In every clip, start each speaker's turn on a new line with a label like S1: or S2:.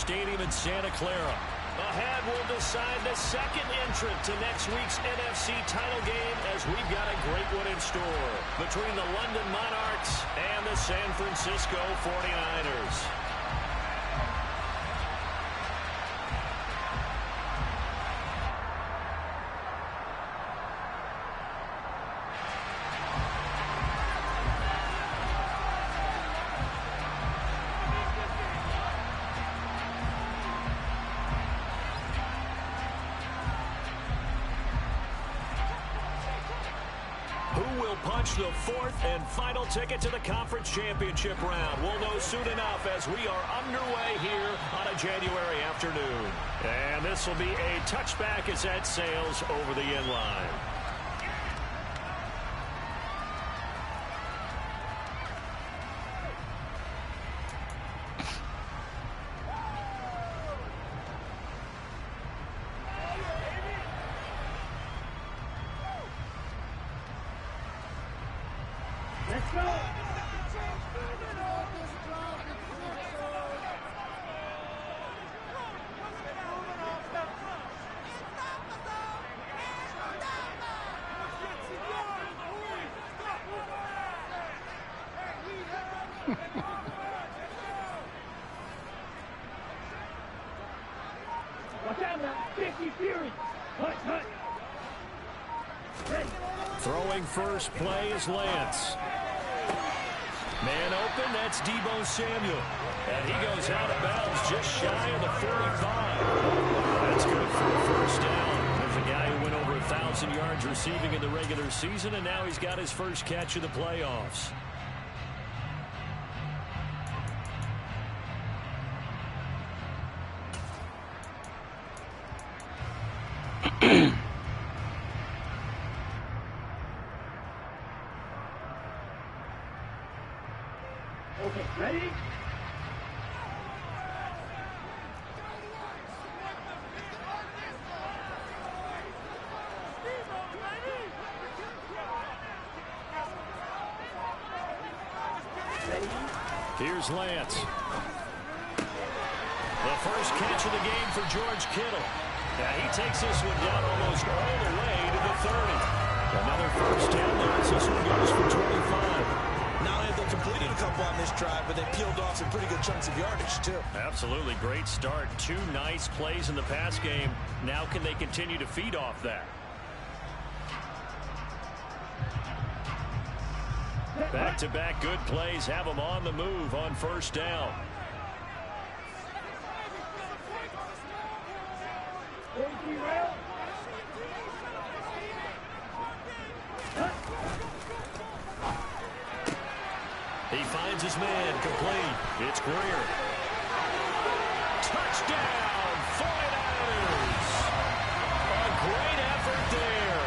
S1: Stadium in Santa Clara.
S2: Ahead will decide the second entrant to next week's NFC title game, as we've got a great one in store between the London Monarchs and the San Francisco 49ers. Who will punch the fourth and final ticket to the conference championship round? We'll know soon enough as we are underway here on a January afternoon. And this will be a touchback as that sails over the end line.
S3: Let's go! Watch out now, 50 Fury! Hut, hut!
S1: Throwing first play is Lance. Man open, that's Deebo Samuel. And he goes out of bounds just shy of the 45. That's good for a first down. There's a guy who went over 1,000 yards receiving in the regular season, and now he's got his first catch of the playoffs.
S3: Okay, ready?
S1: Here's Lance. The first catch of the game for George Kittle. Now he takes this one down almost all the way to the 30. Another first down there as this one goes for 25.
S4: Not only have they completed a couple on this drive, but they peeled off some pretty good chunks of yardage, too.
S1: Absolutely great start. Two nice plays in the pass game. Now can they continue to feed off that? Back-to-back good plays have them on the move on first down. He finds his man, complete. It's Greer. Touchdown, 49ers. A great effort there.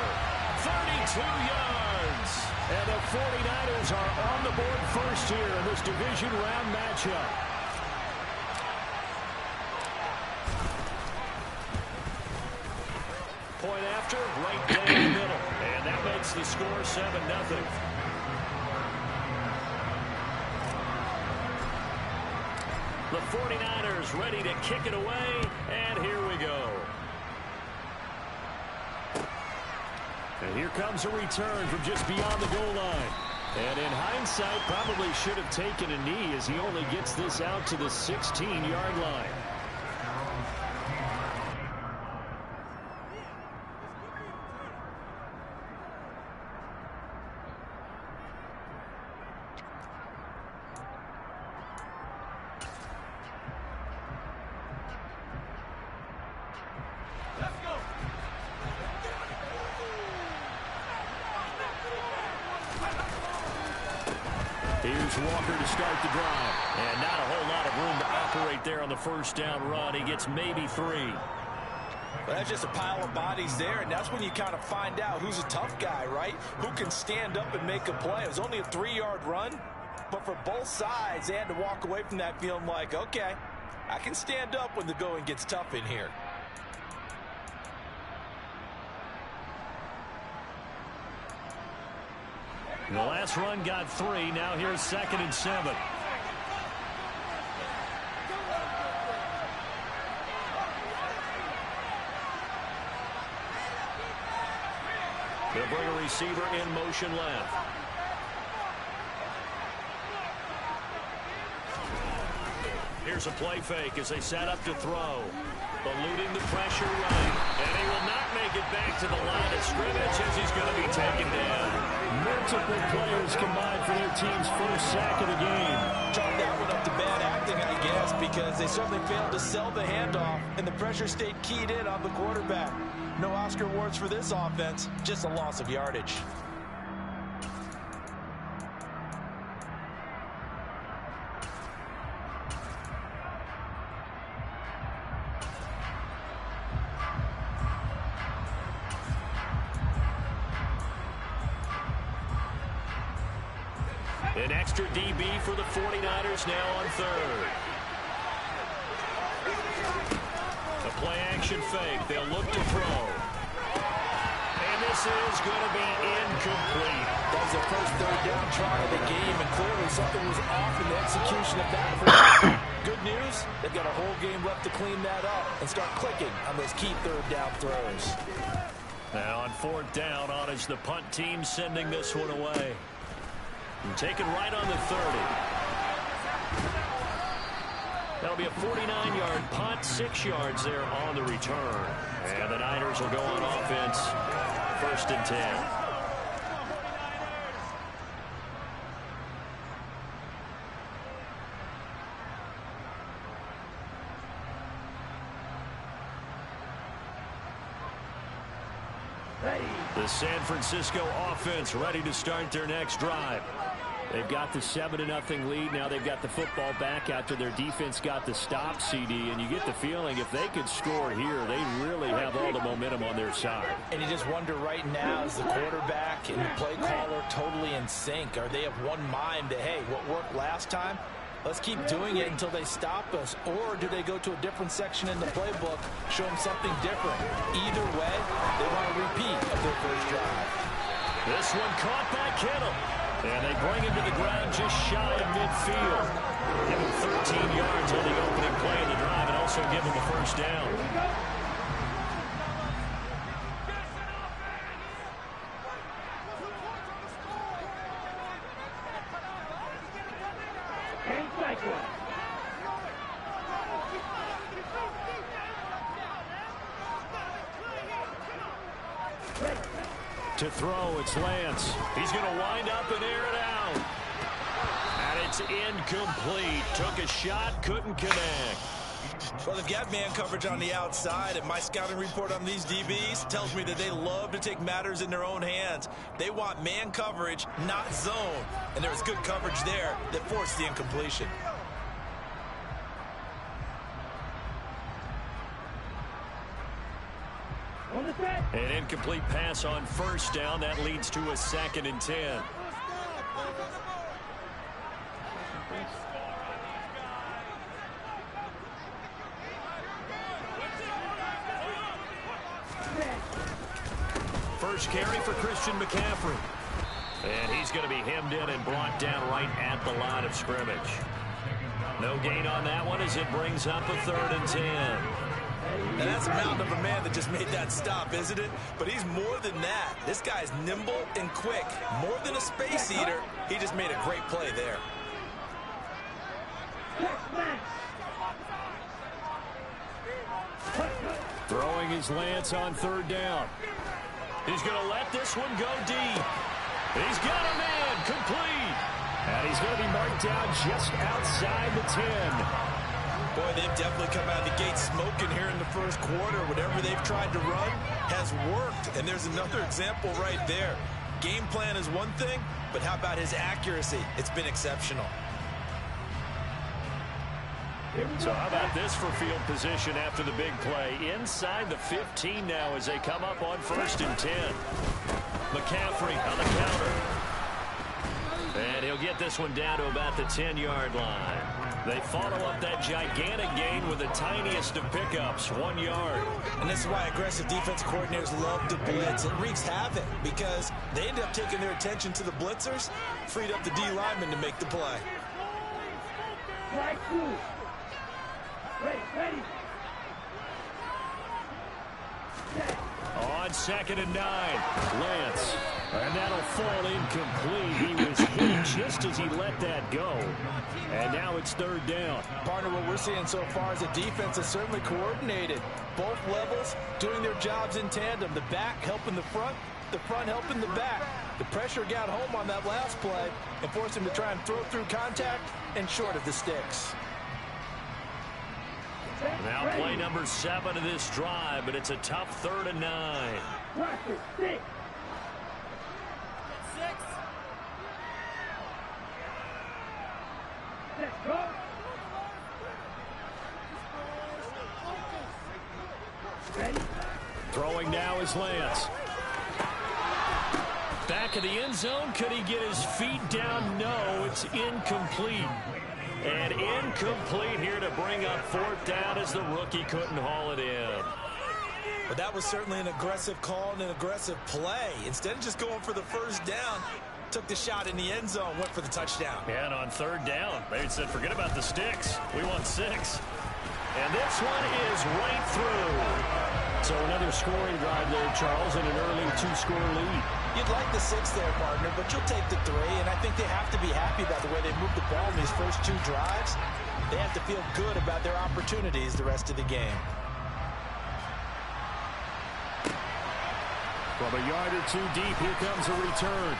S1: 32 yards. And the 49ers are on the board first here in this division round matchup. Point after, right down the middle. And that makes the score 7-0. The 49ers ready to kick it away, and here we go. And here comes a return from just beyond the goal line. And in hindsight, probably should have taken a knee as he only gets this out to the 16-yard line. Here's Walker to start the drive. And not a whole lot of room to operate there on the first down run. He gets maybe 3.
S4: Well, that's just a pile of bodies there, and that's when you kind of find out who's a tough guy, right? Who can stand up and make a play. It was only a 3-yard run, but for both sides, they had to walk away from that feeling like, okay, I can stand up when the going gets tough in here.
S1: The last run got 3. Now here's 2nd and 7.
S2: They'll bring a receiver in motion left. Here's a play fake as they set up to throw. Eluding the pressure right. And he will not make it back to the line of scrimmage as he's going to be taken down.
S1: Multiple players combined for their team's first sack of the game.
S4: Chalk that one up to bad acting, I guess, because they certainly failed to sell the handoff, and the pressure stayed keyed in on the quarterback. No Oscar awards for this offense, just a loss of yardage.
S2: An extra DB for the 49ers now on third. A play-action fake. They'll look to throw. And this is going to be incomplete.
S4: That was their first third down try of the game, and clearly something was off in the execution of that. Good news, they've got a whole game left to clean that up and start clicking on those key third down throws.
S2: Now on fourth down, on is the punt team sending this one away. And taken right on the 30. That'll be a 49-yard punt, 6 yards there on the return. And the Niners will go on offense, 1st and 10. The San Francisco offense ready to start their next drive. They've got the 7-0 lead. Now they've got the football back after their defense got the stop, CD. And you get the feeling if they could score here, they really have all the momentum on their side.
S4: And you just wonder right now, is the quarterback and the play caller totally in sync? Are they of one mind that, hey, what worked last time, let's keep doing it until they stop us? Or do they go to a different section in the playbook, show them something different? Either way, they want a repeat of their first drive.
S2: This one caught by Kittle. And they bring him to the ground just shy of midfield. Give him 13 yards on the opening play of the drive and also give him the first down. To throw, it's Lance. He's going to wind up and air it out. And it's incomplete. Took a shot, couldn't connect.
S4: Well, they've got man coverage on the outside, and my scouting report on these DBs tells me that they love to take matters in their own hands. They want man coverage, not zone. And there was good coverage there that forced the incompletion.
S2: An incomplete pass on first down. That leads to a 2nd and 10. First carry for Christian McCaffrey. And he's going to be hemmed in and brought down right at the line of scrimmage. No gain on that one as it brings up a 3rd and 10.
S4: And that's a mountain of a man that just made that stop, isn't it? But he's more than that. This guy's nimble and quick. More than a space eater, he just made a great play there.
S2: Throwing his Lance on 3rd down. He's going to let this one go deep. He's got a man complete.
S1: And he's going to be marked down just outside the 10.
S4: Boy, they've definitely come out of the gate smoking here in the first quarter. Whatever they've tried to run has worked. And there's another example right there. Game plan is one thing, but how about his accuracy? It's been exceptional.
S2: So how about this for field position after the big play? Inside the 15 now as they come up on 1st and 10. McCaffrey on the counter. And he'll get this one down to about the 10-yard line. They follow up that gigantic gain with the tiniest of pickups, 1 yard.
S4: And this is why aggressive defense coordinators love to blitz. It wreaks havoc because they end up taking their attention to the blitzers, freed up the D lineman to make the play.
S3: Right through. Ready.
S2: On
S1: 2nd and 9. Lance. And that'll fall incomplete. He was hit just as he let that go. And now it's 3rd down.
S4: Partner, what we're seeing so far is the defense is certainly coordinated. Both levels doing their jobs in tandem. The back helping the front helping the back. The pressure got home on that last play and forced him to try and throw through contact and short of the sticks.
S1: Now play number 7 of this drive, but it's a tough 3rd and 9.
S3: Watch it, stick. Let's go. Ready?
S1: Throwing now is Lance. Back of the end zone. Could he get his feet down? No, it's incomplete. And incomplete here to bring up 4th down as the rookie couldn't haul it in.
S4: But that was certainly an aggressive call and an aggressive play. Instead of just going for the 1st down, took the shot in the end zone, went for the touchdown.
S1: And on 3rd down, they said, forget about the sticks. We want 6. And this one is right through. So another scoring drive there, Charles, and an early 2-score lead.
S4: You'd like the 6 there, partner, but you'll take the 3, and I think they have to be happy about the way they moved the ball in these first 2 drives. They have to feel good about their opportunities the rest of the game.
S1: From a yard or 2 deep, here comes a return.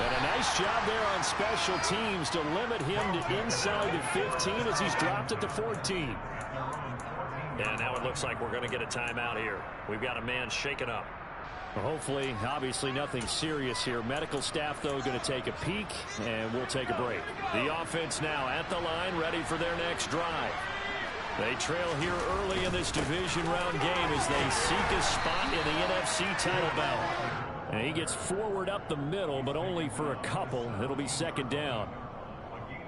S1: And a nice job there on special teams to limit him to inside the 15 as he's dropped at the 14. And now it looks like we're going to get a timeout here. We've got a man shaken up. Well, hopefully, obviously nothing serious here. Medical staff, though, going to take a peek, and we'll take a break. The offense now at the line, ready for their next drive. They trail here early in this division round game as they seek a spot in the NFC title battle. And he gets forward up the middle, but only for a couple. It'll be 2nd down.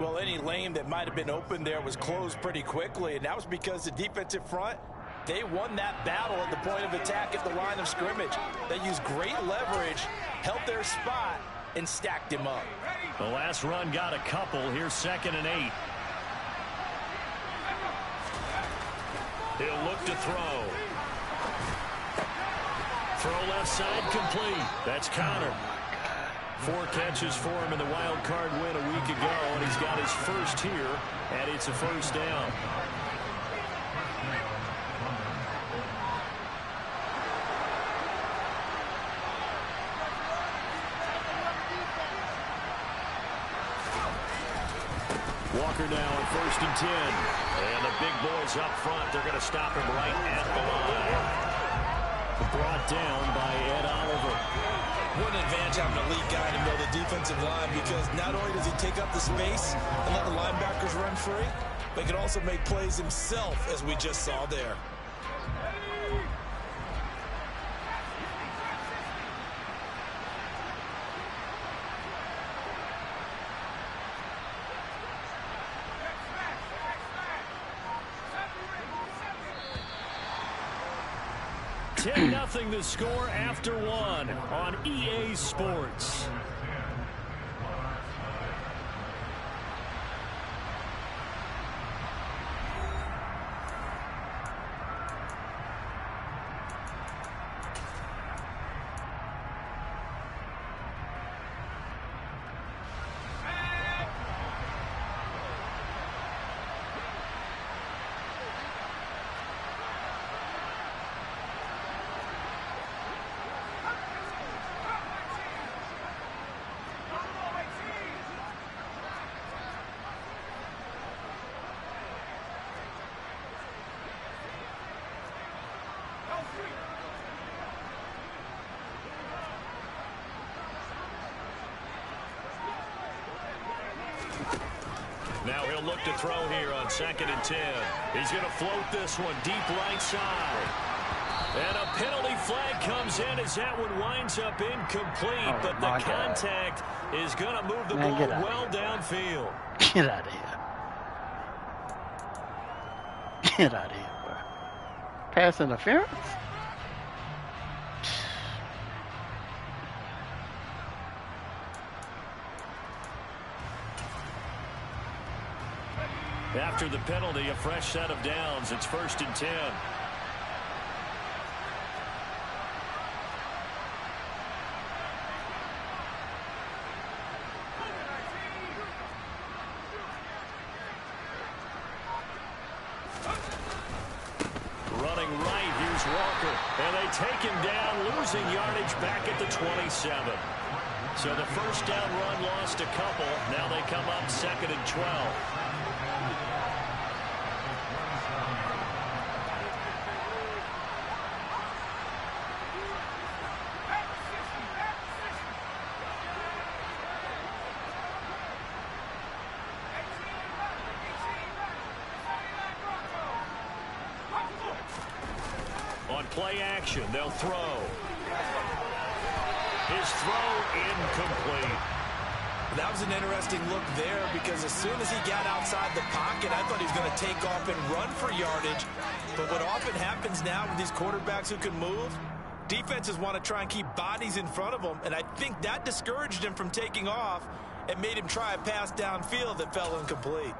S4: Well, any lane that might have been open there was closed pretty quickly, and that was because the defensive front, they won that battle at the point of attack at the line of scrimmage. They used great leverage, held their spot, and stacked him up.
S1: The last run got a couple. Here's 2nd and 8. He'll look to throw. Throw left side complete. That's Connor. 4 catches for him in the wild card win a week ago, and he's got his first here, and it's a 1st down. Walker now on 1st and 10. And the big boys up front, they're going to stop him right at the line. Brought down by Ed Oliver.
S4: What an advantage having a lead guy in the middle of the defensive line, because not only does he take up the space and let the linebackers run free, but he can also make plays himself, as we just saw there.
S1: Nothing the score after 1 on EA Sports. Now he'll look to throw here on 2nd and 10. He's going to float this one deep right side. And a penalty flag comes in as that one winds up incomplete. But the contact is going to move the ball well downfield.
S5: Get out of here. Get out of here, bro. Pass interference?
S1: After the penalty, a fresh set of downs. It's 1st and 10.
S2: It's Walker. And they take him down, losing yardage back at the 27. So the first down run lost a couple. Now they come up 2nd and 12. On play action, they'll throw. His throw incomplete.
S4: That was an interesting look there because as soon as he got outside the pocket, I thought he was going to take off and run for yardage. But what often happens now with these quarterbacks who can move, defenses want to try and keep bodies in front of them, and I think that discouraged him from taking off and made him try a pass downfield that fell incomplete.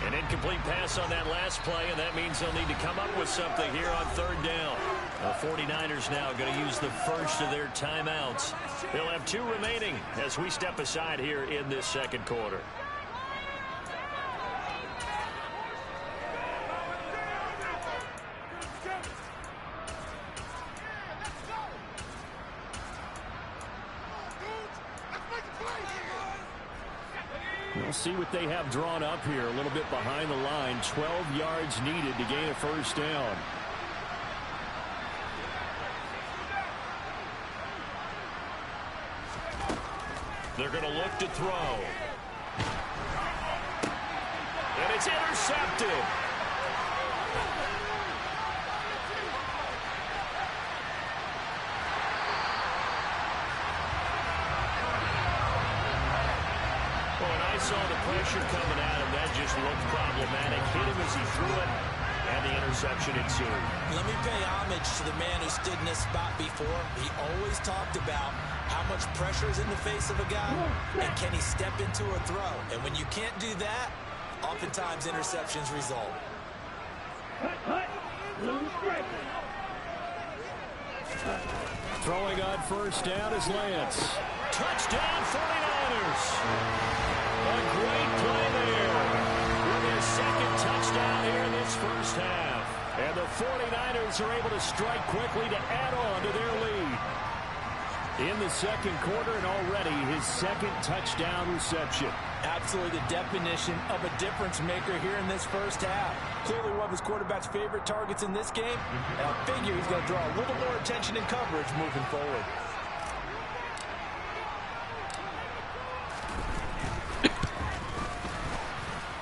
S2: An incomplete pass on that last play, and that means they'll need to come up with something here on 3rd down. The 49ers now going to use the first of their timeouts. They'll have 2 remaining as we step aside here in this 2nd quarter. We'll see what they have drawn up here. A little bit behind the line. 12 yards needed to gain a first down. They're going to look to throw. And it's intercepted. I saw the pressure coming at him. That just looked problematic. Hit him as he threw it, and the interception ensued.
S4: Let me pay homage to the man who stood in this spot before. He always talked about how much pressure is in the face of a guy, and can he step into a throw. And when you can't do that, oftentimes interceptions result.
S2: Throwing on first down is Lance. Touchdown 49ers. A great play there with their 2nd touchdown here in this first half. And the 49ers are able to strike quickly to add on to their lead. In the 2nd quarter, and already his 2nd touchdown reception.
S4: Absolutely the definition of a difference maker here in this first half. Clearly one of his quarterback's favorite targets in this game. And I figure he's going to draw a little more attention and coverage moving forward.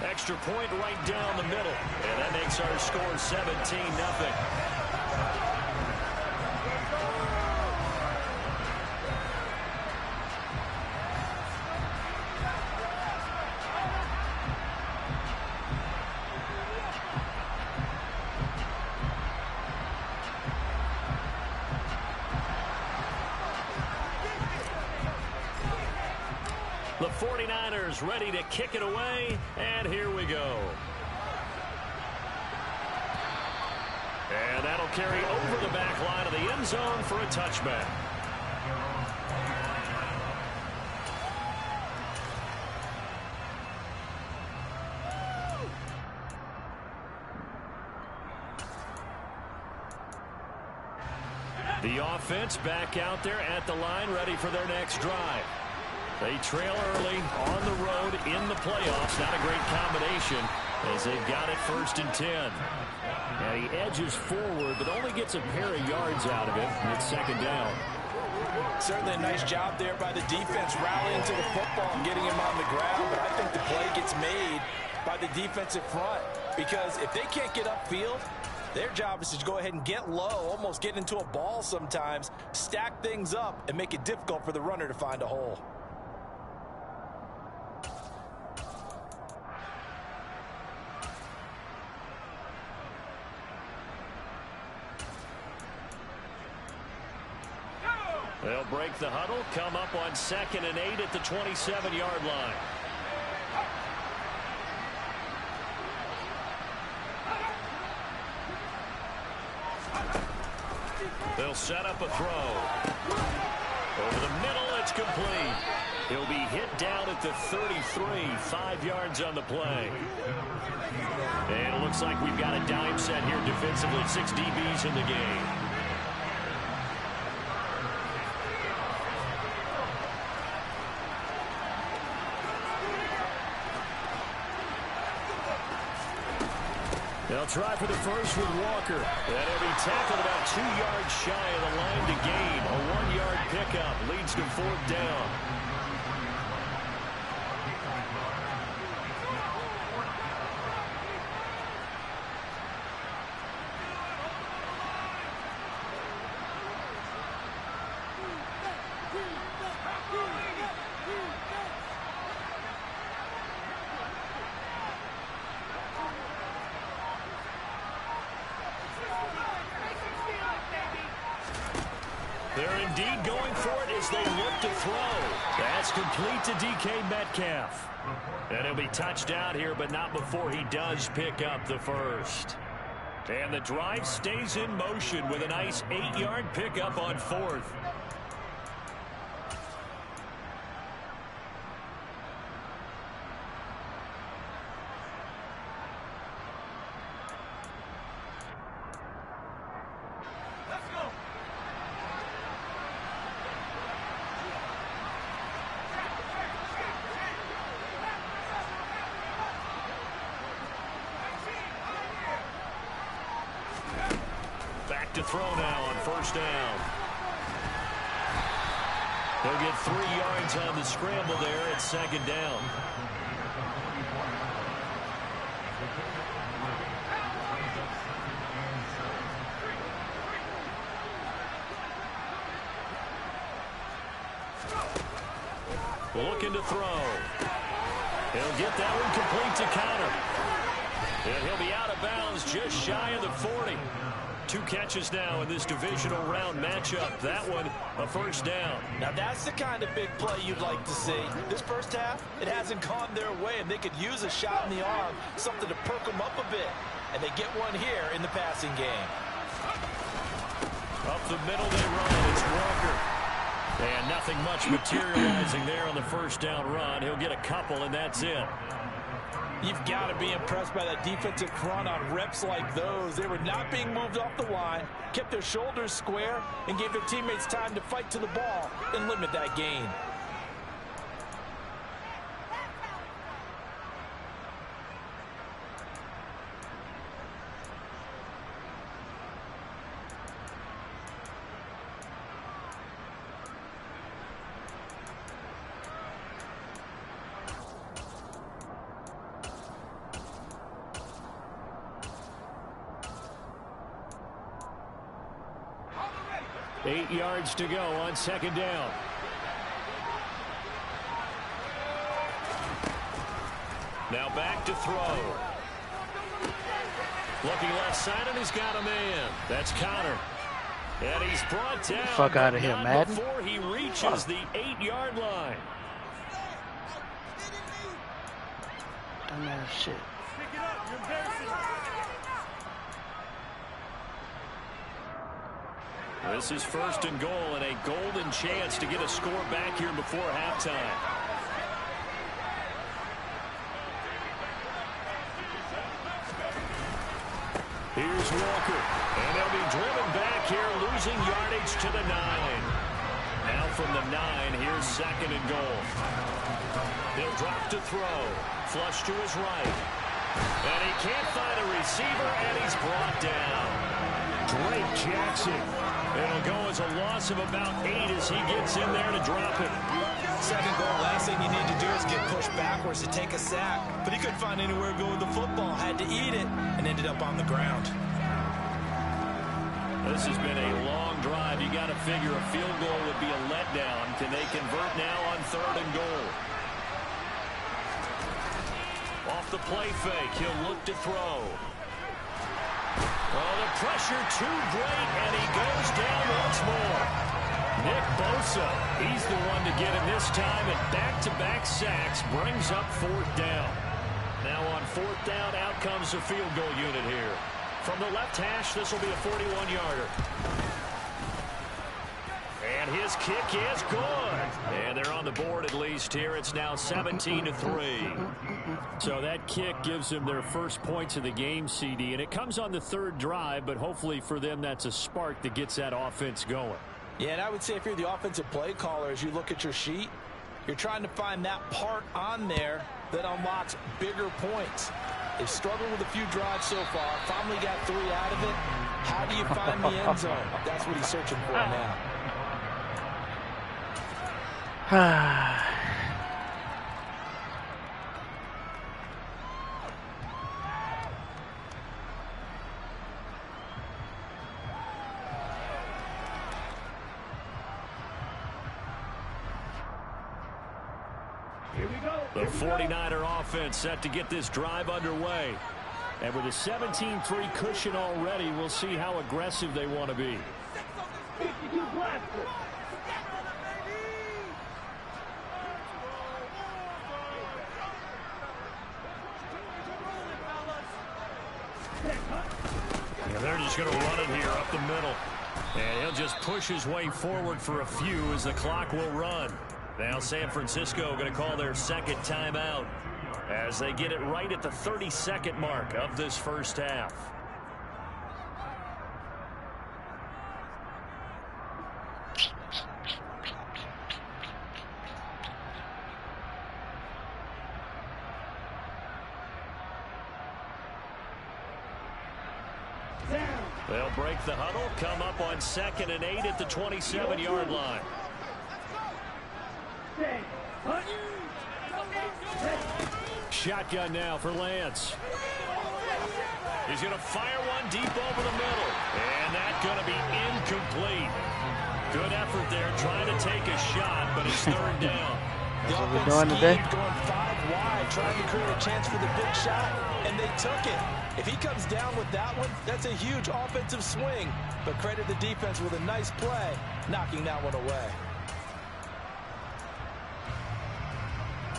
S2: Extra point right down the middle. And that makes our score 17-0. The 49ers ready to kick it away, and here we go. And that'll carry over the back line of the end zone for a touchback. The offense back out there at the line, ready for their next drive. They trail early on the road in the playoffs. Not a great combination as they've got it 1st and 10. And he edges forward, but only gets a pair of yards out of it. And it's 2nd down.
S4: Certainly a nice job there by the defense rallying to the football and getting him on the ground. But I think the play gets made by the defensive front. Because if they can't get upfield, their job is to go ahead and get low, almost get into a ball sometimes, stack things up, and make it difficult for the runner to find a hole.
S2: They'll break the huddle, come up on 2nd and 8 at the 27-yard line. They'll set up a throw. Over the middle, it's complete. He'll be hit down at the 33, 5 yards on the play. And it looks like we've got a dime set here defensively, 6 DBs in the game. They'll try for the first with Walker. And he'll be tackled about 2 yards shy of the line to gain. A 1-yard pickup leads to 4th down. They're indeed going for it as they look to throw. That's complete to DK Metcalf. And he'll be touched out here, but not before he does pick up the first. And the drive stays in motion with a nice 8-yard pickup on 4th. To throw now on 1st down. He'll get 3 yards on the scramble there at 2nd down. Looking to throw. He'll get that one complete to Counter. And he'll be out of bounds just shy of the 40. 2 catches now in this divisional round matchup. That one, a 1st down.
S4: Now that's the kind of big play you'd like to see. This first half, it hasn't gone their way, and they could use a shot in the arm, something to perk them up a bit. And they get one here in the passing game.
S2: Up the middle they run. It's Walker. And nothing much materializing there on the 1st down run. He'll get a couple, and that's it.
S4: You've got to be impressed by that defensive front on reps like those. They were not being moved off the line, kept their shoulders square, and gave their teammates time to fight to the ball and limit that gain.
S2: Eight yards to go on 2nd down. Now back to throw. Looking left side, and he's got a man. That's Connor. And he's brought down.
S5: Fuck out of here, Madden.
S2: Before he reaches the 8-yard line.
S5: Dumbass shit.
S2: This is 1st and goal, and a golden chance to get a score back here before halftime. Here's Walker, and he'll be driven back here, losing yardage to the 9. Now from the 9, here's 2nd and goal. He'll drop to throw, flush to his right. And he can't find a receiver, and he's brought down. Drake Jackson. It'll go as a loss of about 8 as he gets in there to drop it.
S4: 2nd goal, last thing you need to do is get pushed backwards to take a sack. But he couldn't find anywhere to go with the football, had to eat it, and ended up on the ground.
S2: This has been a long drive. You got to figure a field goal would be a letdown. Can they convert now on 3rd and goal? Off the play fake, he'll look to throw. Oh, the pressure too great, and he goes down once more. Nick Bosa, he's the one to get him this time, and back-to-back sacks brings up 4th down. Now on 4th down, out comes the field goal unit here. From the left hash, this will be a 41-yarder. And his kick is good. And they're on the board at least here. It's now 17-3.
S1: So that kick gives them their first points of the game, CD. And it comes on the third drive, but hopefully for them that's a spark that gets that offense going.
S4: Yeah, and I would say if you're the offensive play caller, as you look at your sheet, you're trying to find that part on there that unlocks bigger points. They've struggled with a few drives so far. Finally got 3 out of it. How do you find the end zone? That's what he's searching for now.
S2: The 49er offense set to get this drive underway.
S1: And with a 17-3 cushion already, we'll see how aggressive they want to be.
S3: 52 blaster.
S1: And they're just going to run it here up the middle. And he'll just push his way forward for a few as the clock will run.
S2: Now San Francisco going to call their second timeout as they get it right at the 30-second mark of this first half. They'll break the huddle, come up on 2nd and 8 at the 27-yard line.
S1: Shotgun now for Lance.
S2: He's going to fire one deep over the middle. And that's going to be incomplete. Good effort there trying to take a shot, but it's 3rd down.
S4: The
S5: What we're
S4: offense
S5: doing today?
S4: schemed going 5 wide, trying to create a chance for the big shot, and they took it. If he comes down with that one, that's a huge offensive swing. But credit the defense with a nice play, knocking that one away.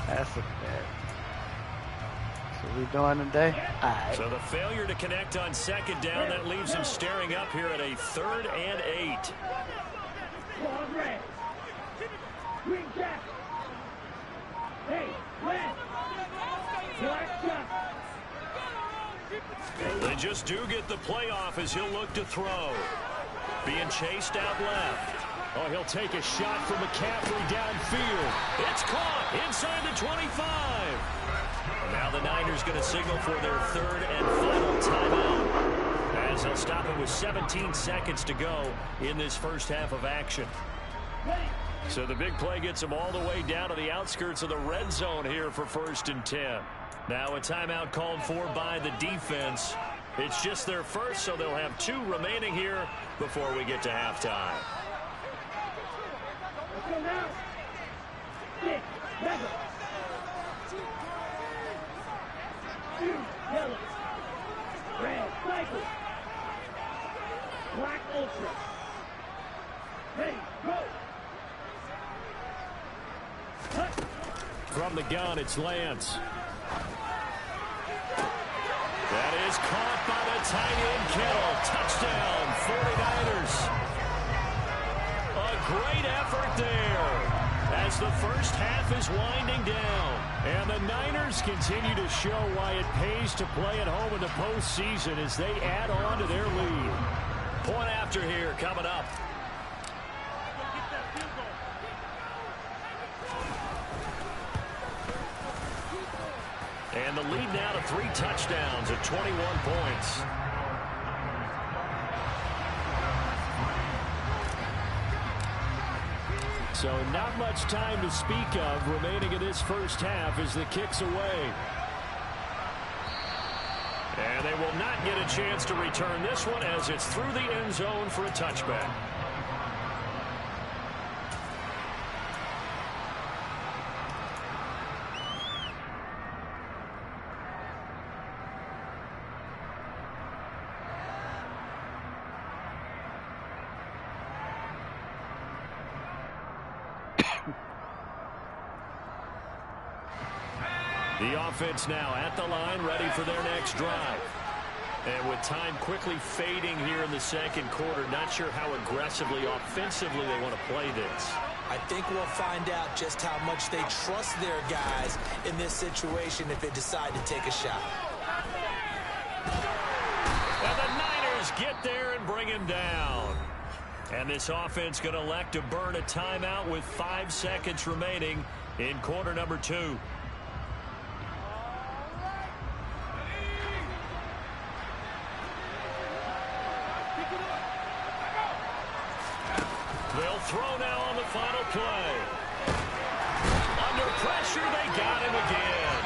S5: That's a bad. So we doing today? All right.
S2: So the failure to connect on 2nd down, that leaves him staring up here at a 3rd and 8.
S3: Green jack. Hey, left. Black shot.
S2: They just do get the playoff as he'll look to throw. Being chased out left.
S1: Oh, he'll take a shot from McCaffrey downfield.
S2: It's caught inside the 25. Now the Niners going to signal for their 3rd and final timeout as they'll stop it with 17 seconds to go in this first half of action. So the big play gets them all the way down to the outskirts of the red zone here for 1st and 10. Now a timeout called for by the defense. It's just their first, so they'll have 2 remaining here before we get to halftime.
S3: Let's go now. 6, 7. 2, yellow. Red, cycle. Black, ultra. Ready, go.
S1: From the gun, it's Lance.
S2: That is caught by the tight end Kittle. Touchdown, 49ers. A great effort there as the first half is winding down.
S1: And the Niners continue to show why it pays to play at home in the postseason as they add on to their lead.
S2: Point after here coming up. And the lead now to 3 touchdowns at 21 points.
S1: So not much time to speak of remaining in this first half as the kick's away.
S2: And they will not get a chance to return this one as it's through the end zone for a touchback. The offense now at the line, ready for their next drive. And with time quickly fading here in the second quarter, not sure how aggressively, offensively they want to play this.
S4: I think we'll find out just how much they trust their guys in this situation if they decide to take a shot.
S2: And the Niners get there and bring him down. And this offense going to elect to burn a timeout with 5 seconds remaining in quarter number 2. They'll throw now on the final play. Under pressure, they got him again.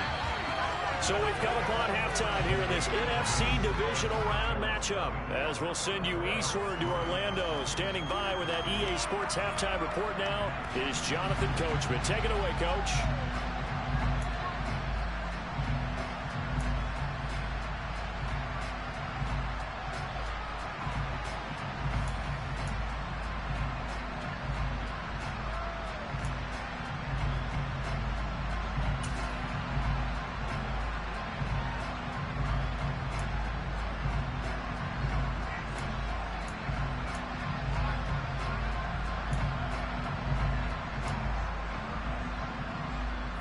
S2: So we've come upon halftime here in this NFC Divisional Round matchup. As we'll send you eastward to Orlando. Standing by with that EA Sports Halftime Report now is Jonathan Coachman. Take it away, Coach.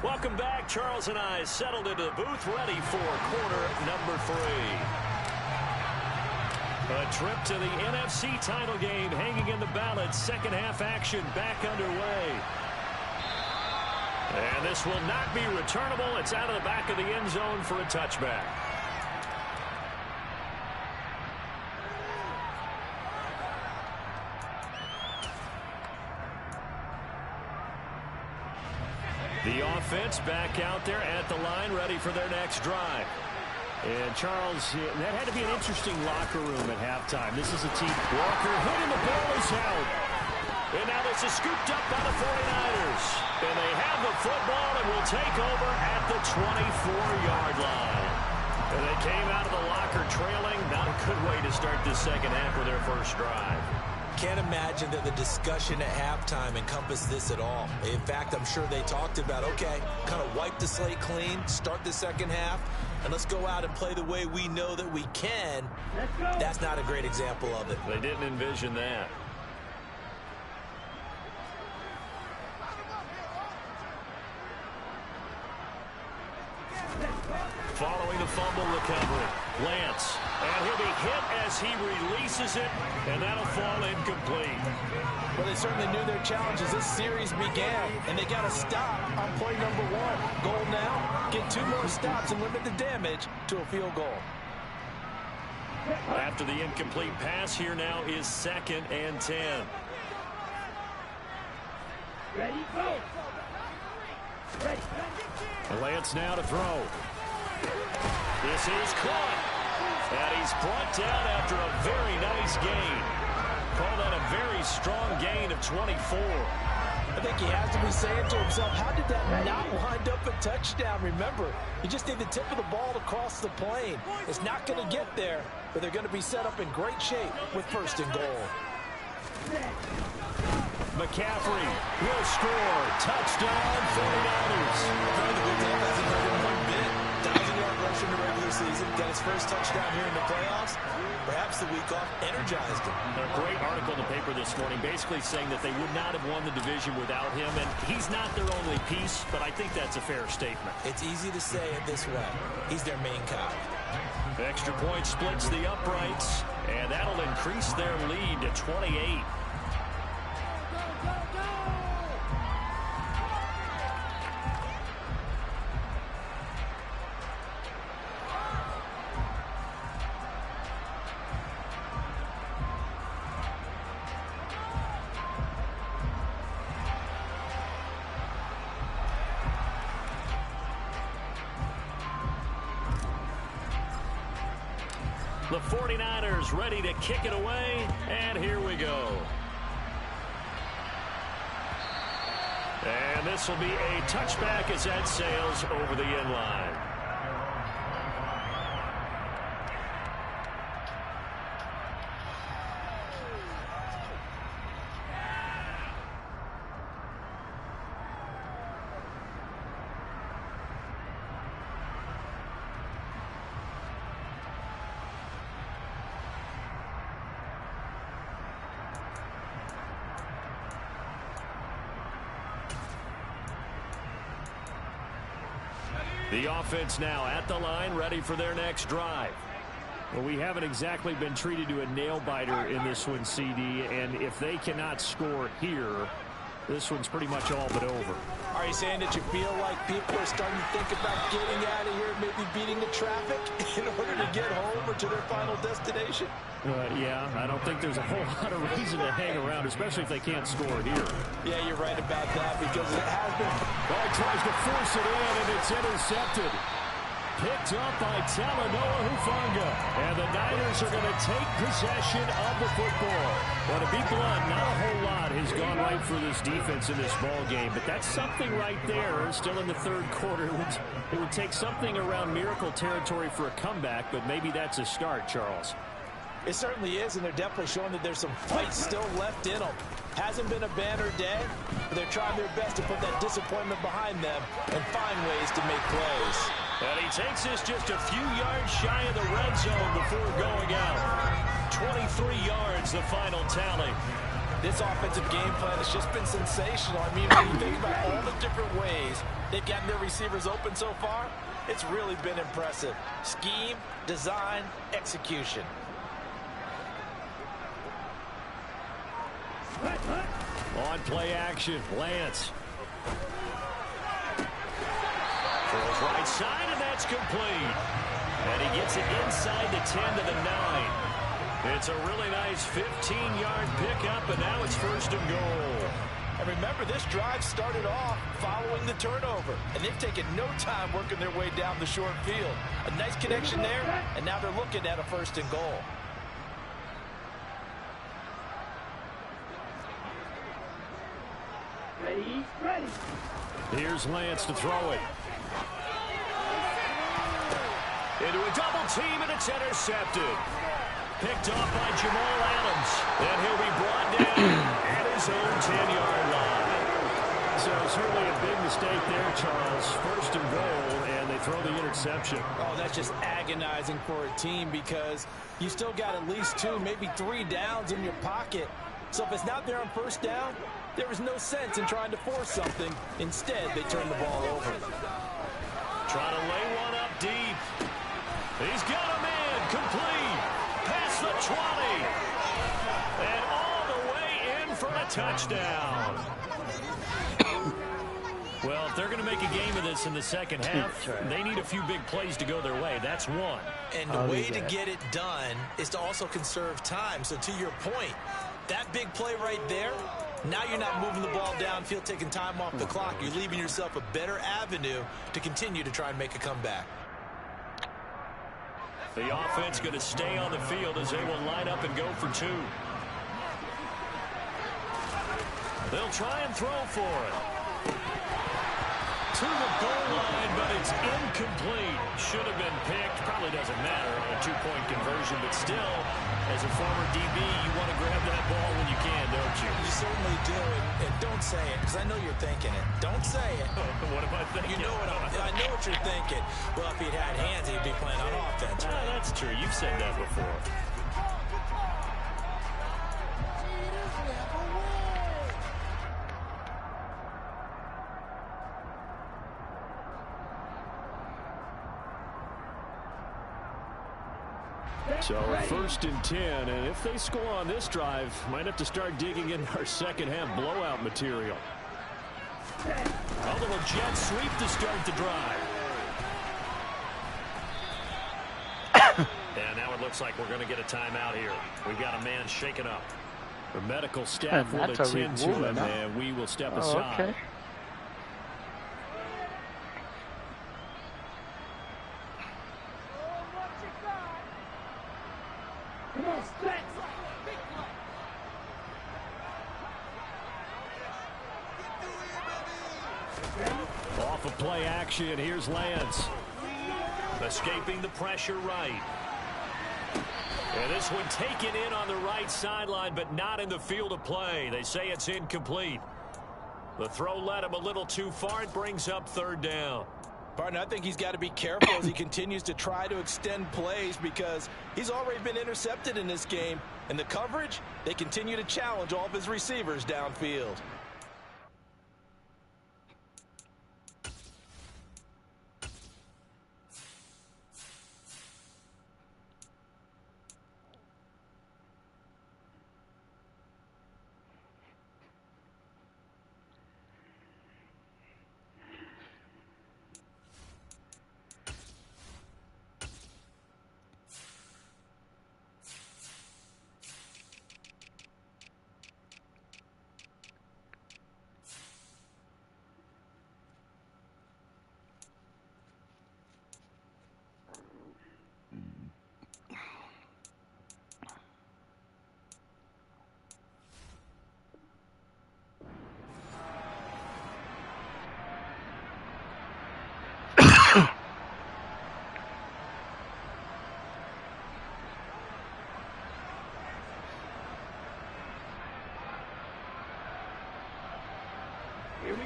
S2: Welcome back. Charles and I settled into the booth, ready for quarter number 3. A trip to the NFC title game hanging in the balance. Second half action back underway. And this will not be returnable. It's out of the back of the end zone for a touchback. The offense back out there at the line, ready for their next drive. And Charles, that had to be an interesting locker room at halftime. This is a team. Walker hitting the ball is out. And now this is scooped up by the 49ers. And they have the football and will take over at the 24-yard line. And they came out of the locker trailing. Not a good way to start this second half with their first drive.
S4: Can't imagine that the discussion at halftime encompassed this at all. In fact, I'm sure they talked about, okay, kind of wipe the slate clean, start the second half, and let's go out and play the way we know that we can. That's not a great example of it.
S2: They didn't envision that. Following the fumble recovery, Lance. And he'll be hit as he releases it, and that'll fall incomplete.
S4: Well, they certainly knew their challenges. This series began, and they got to stop on play number 1. Goal now, get 2 more stops and limit the damage to a field goal.
S2: After the incomplete pass, here now is 2nd and 10.
S3: Ready, go. Ready.
S2: Lance now to throw. This is caught. And he's brought down after a very nice gain. Call that a very strong gain of 24.
S4: I think he has to be saying to himself, how did that not wind up a touchdown? Remember, you just need the tip of the ball to cross the plane. It's not going to get there, but they're going to be set up in great shape with 1st and goal.
S2: McCaffrey will score. Touchdown, 49ers.
S4: Probably the Big Dawg hasn't heard him one bit. 1,000-yard rush in the regular season. Got his first touchdown here in the playoffs. Perhaps the week off energized him.
S2: A great article in the paper this morning basically saying that they would not have won the division without him, and he's not their only piece, but I think that's a fair statement.
S4: It's easy to say it this way. He's their main guy.
S2: Extra point splits the uprights, and that'll increase their lead to 28. The 49ers ready to kick it away, and here we go. And this will be a touchback as that sails over the end line. The offense now at the line, ready for their next drive. Well, we haven't exactly been treated to a nail-biter in this one, CD, and if they cannot score here, this one's pretty much all but over.
S4: Are you saying that you feel like people are starting to think about getting out of here, maybe beating the traffic in order to get home or to their final destination?
S2: Yeah, I don't think there's a whole lot of reason to hang around, especially if they can't score here.
S4: Yeah, you're right about that because it has been.
S2: Well, he tries to force it in, and it's intercepted. Picked up by Talanoa Hufanga. And the Niners are going to take possession of the football. Well, to be blunt, not a whole lot has gone right for this defense in this ball game, but that's something right there. Still in the third quarter. It would take something around miracle territory for a comeback, but maybe that's a start, Charles.
S4: It certainly is, and they're definitely showing that there's some fight still left in them. Hasn't been a banner day, but they're trying their best to put that disappointment behind them and find ways to make plays.
S2: And he takes us just a few yards shy of the red zone before going out. 23 yards, the final tally.
S4: This offensive game plan has just been sensational. I mean, when you think about all the different ways they've gotten their receivers open so far, it's really been impressive. Scheme, design, execution.
S2: On play action, Lance. Throws right side, and that's complete. And he gets it inside the 10 to the 9. It's a really nice 15-yard pickup, and now it's first and goal.
S4: And remember, this drive started off following the turnover, and they've taken no time working their way down the short field. A nice connection there, and now they're looking at a first and goal.
S3: Ready, ready.
S2: Here's Lance to throw it. Into a double team, and it's intercepted. Picked off by Jamal Adams. And he'll be brought down at his own 10-yard line. So certainly a big mistake there, Charles. First and goal, and they throw the interception.
S4: Oh, that's just agonizing for a team because you still got at least 2, maybe 3 downs in your pocket. So if it's not there on first down, there is no sense in trying to force something. Instead, they turn the ball over.
S2: Trying to lay one up deep. He's got a man complete. Past the 20. And all the way in for a touchdown. Well, if they're going to make a game of this in the second half, they need a few big plays to go their way. That's one.
S4: And the way to get it done is to also conserve time. So to your point, that big play right there, now you're not moving the ball downfield, taking time off the clock. You're leaving yourself a better avenue to continue to try and make a comeback.
S2: The offense going to stay on the field as they will line up and go for 2. They'll try and throw for it. To the goal line, but it's incomplete. Should have been picked. Probably doesn't matter on a 2-point conversion, but still, as a former DB, you want to grab that ball when you can, don't you?
S4: You certainly do, and don't say it, because I know you're thinking it. Don't say it.
S2: What am I thinking?
S4: You know what I know what you're thinking. Well, if he'd had hands, he'd be playing on offense.
S2: That's true. You've said that before. So first and 10, and if they score on this drive, might have to start digging in our second half blowout material. A little jet sweep to start the drive. And now it looks like we're going to get a timeout here. We've got a man shaken up. The medical staff will attend to him, and we will step aside.
S5: Okay.
S2: Off of play action, here's Lance. Escaping the pressure right. And this one taken in on the right sideline, but not in the field of play. They say it's incomplete. The throw led him a little too far. It brings up third down.
S4: Partner, I think he's got to be careful as he continues to try to extend plays because he's already been intercepted in this game. And the coverage, they continue to challenge all of his receivers downfield.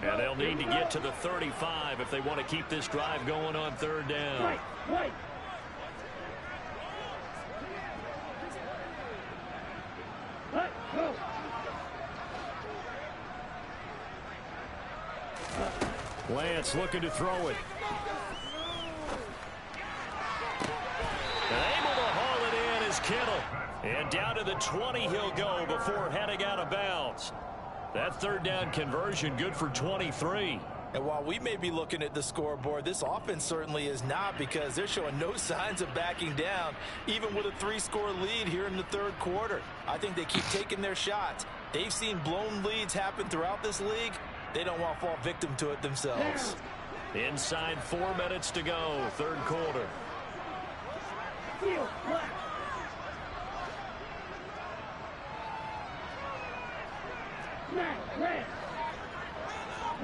S2: And they'll need to get to the 35 if they want to keep this drive going on third down.
S3: Right. Go.
S2: Lance looking to throw it. And able to haul it in is Kittle. And down to the 20 he'll go before heading out of bounds. That third down conversion good for 23.
S4: And while we may be looking at the scoreboard, this offense certainly is not, because they're showing no signs of backing down, even with a 3-score lead here in the third quarter. I think they keep taking their shots. They've seen blown leads happen throughout this league. They don't want to fall victim to it themselves.
S2: Inside 4 minutes to go, third quarter.
S3: Field black. Snap red.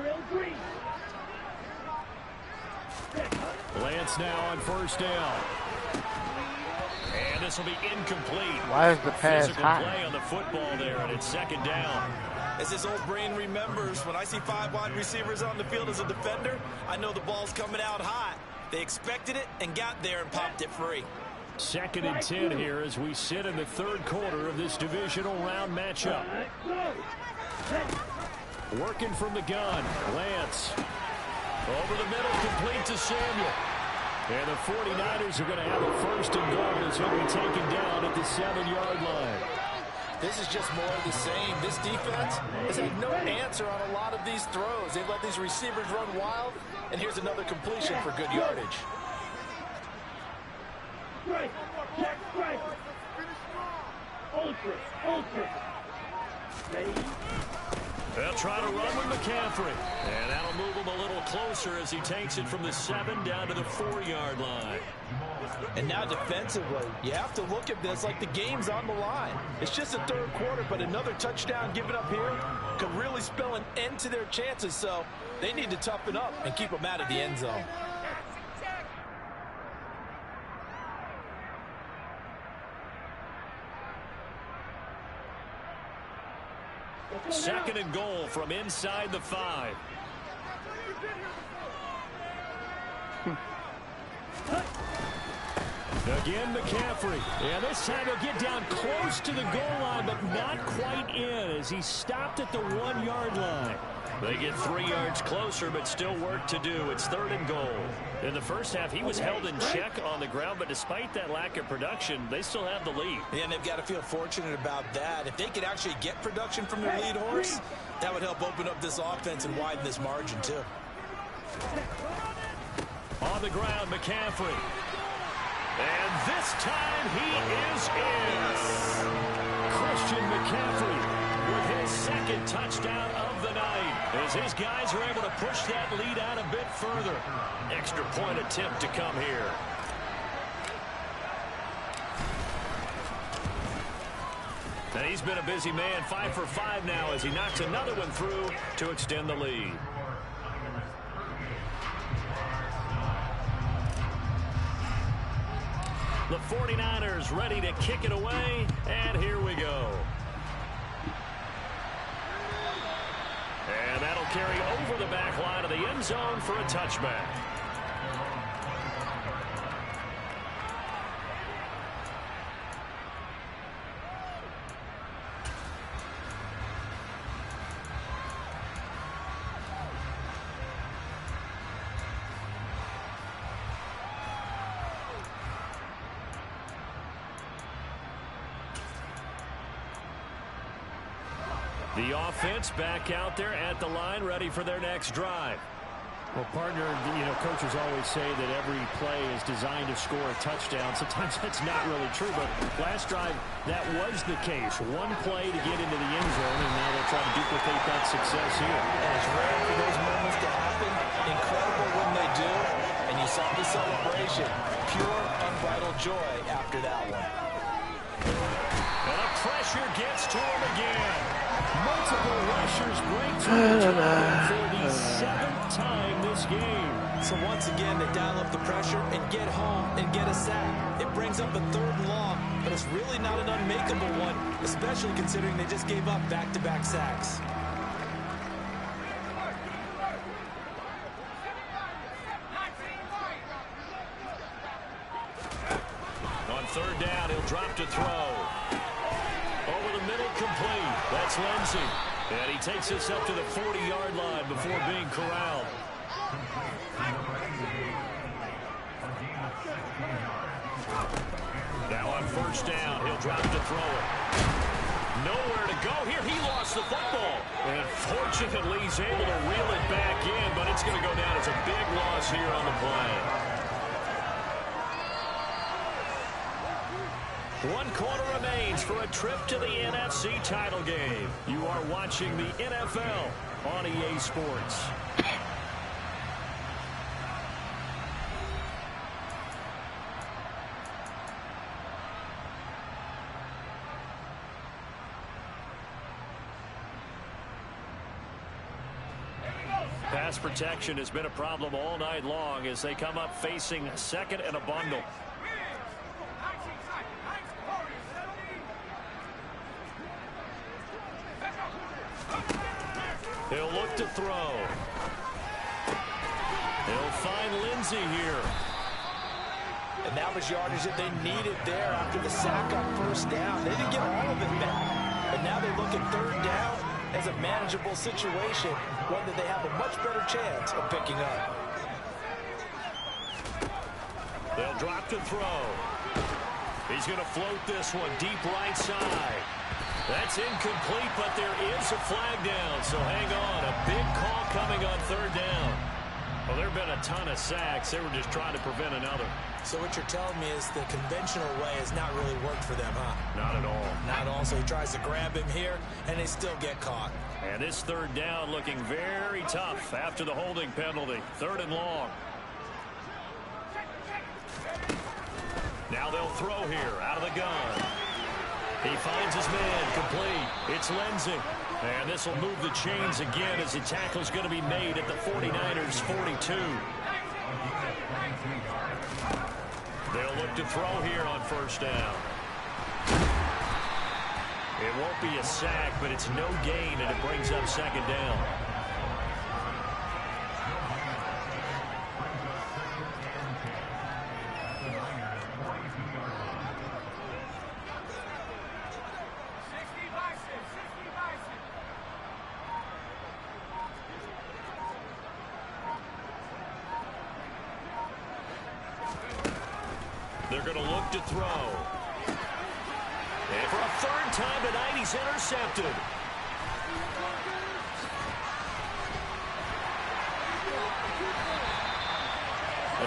S3: Drill green.
S2: Lance now on first down. And this will be incomplete.
S5: Why is the pass
S2: Physical
S5: high?
S2: play on the football there, and it's second down.
S4: As his old brain remembers, when I see 5 wide receivers on the field as a defender, I know the ball's coming out hot. They expected it and got there and popped it free.
S2: Second and 10 here as we sit in the third quarter of this divisional round matchup. Working from the gun, Lance. Over the middle, complete to Samuel. And the 49ers are going to have a first and goal as he'll be taken down at the 7-yard line.
S4: This is just more of the same. This defense has had no answer on a lot of these throws. They've let these receivers run wild, and here's another completion for good yardage.
S3: Strike. Check strike. Ultra. Ready.
S2: They'll try to run with McCaffrey. And that'll move him a little closer as he takes it from the 7 down to the 4-yard line.
S4: And now defensively, you have to look at this like the game's on the line. It's just a third quarter, but another touchdown given up here could really spell an end to their chances. So they need to toughen up and keep them out of the end zone.
S2: Second and goal from inside the 5. Again, McCaffrey. And this time he'll get down close to the goal line, but not quite in as he stopped at the 1-yard line. They get 3 yards closer, but still work to do. It's third and goal. In the first half, he was held in check on the ground, but despite that lack of production, they still have the lead.
S4: Yeah, and they've got to feel fortunate about that. If they could actually get production from their lead horse, that would help open up this offense and widen this margin, too.
S2: On the ground, McCaffrey. And this time he is in. Christian McCaffrey with his second touchdown of the night as his guys are able to push that lead out a bit further. Extra point attempt to come here. And he's been a busy man, 5 for 5 now as he knocks another one through to extend the lead. The 49ers ready to kick it away, and here we go. And that'll carry over the back line of the end zone for a touchback. The offense back out there at the line, ready for their next drive. Well, partner, coaches always say that every play is designed to score a touchdown. Sometimes that's not really true, but last drive, that was the case. One play to get into the end zone, and now they'll try to duplicate that success here.
S4: And it's rare for those moments to happen. Incredible when they do. And you saw the celebration. Pure, unbridled joy after that one.
S2: And the pressure gets to him again. Multiple rushers break through the target for the 7th time this game.
S4: So once again, they dial up the pressure and get home and get a sack. It brings up a 3rd and long, but it's really not an unmakeable one, especially considering they just gave up back-to-back sacks.
S2: drop to throw. Over the middle, complete. That's Lindsey. And he takes us up to the 40-yard line before being corralled. Now on first down, he'll drop to throw it. Nowhere to go here. He lost the football. And fortunately, he's able to reel it back in, but it's going to go down as a big loss here on the play. 1 quarter remains for a trip to the NFC title game. You are watching the NFL on EA Sports. Pass protection has been a problem all night long as they come up facing second and a bundle. He'll look to throw. He'll find Lindsey here.
S4: And that was yardage that they needed there after the sack on first down. They didn't get all of it back. But now they look at third down as a manageable situation, one that they have a much better chance of picking up.
S2: They'll drop to throw. He's going to float this one deep right side. That's incomplete, but there is a flag down, so hang on. A big call coming on third down. Well, there have been a ton of sacks. They were just trying to prevent another.
S4: So what you're telling me is the conventional way has not really worked for them, huh?
S2: Not at all.
S4: Not at all. So he tries to grab him here, and they still get caught.
S2: And this third down looking very tough after the holding penalty. Third and long. Now they'll throw here out of the gun. He finds his man, complete. It's Lindsey. And this will move the chains again as the tackle is going to be made at the 49ers' 42. They'll look to throw here on first down. It won't be a sack, but it's no gain, and it brings up second down. They're going to look to throw. And for a third time tonight, he's intercepted.